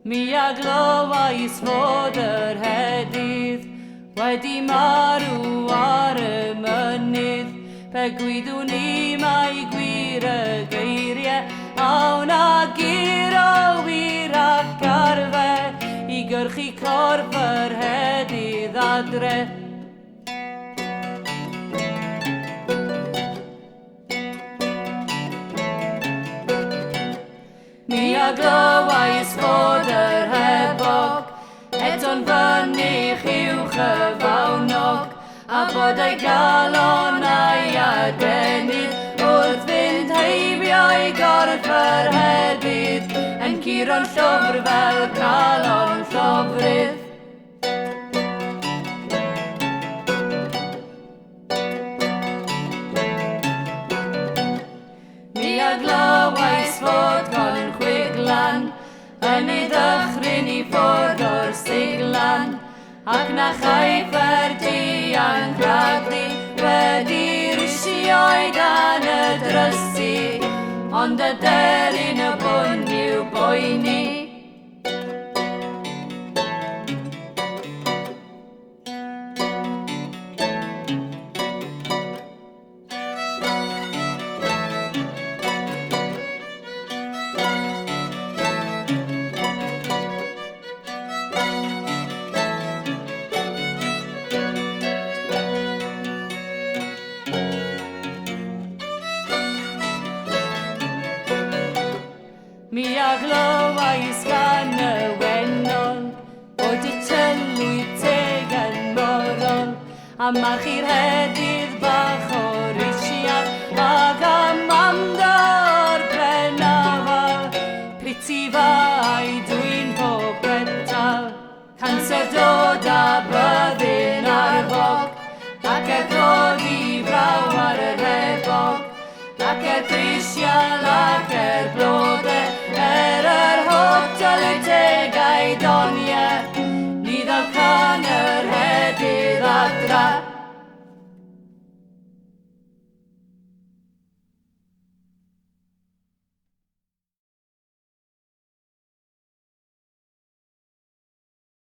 Mi a glywais fod yr hedydd wedi marw ar y mynydd. Pe gwyddwn ni mai gwir y geiriau awn a giro wir ac arfe i gyrchu corff yr hedydd adre. Mi a glywais fod yr hebog eto'n fynych uwch y fawnog, a bod ei galonau a denydd wrth fynd heibio i gorff yr hedydd yn curo'n llwfr fel calon llofrydd. Mi a glywais fod Colin Chwiglan yn ei ddychryn i ffwrdd o'r siglan, ac na chaiff yr dianc ragdi wedi risio'i dan y drysu, ond y deryn y bwn i'w boeni. Mi a glywais gan y wenon bod y tylwyd teg yn morol, a marchu'r hedydd bach o risiad ac am amdor Brenafal. Priti fai dwi'n pob petal, canser dod a byddin ar fog, ac ddod fraw ar y rebog, ac grisial ac blodau yr hotel y tegau donia, ni ddal can yr hedydd adra.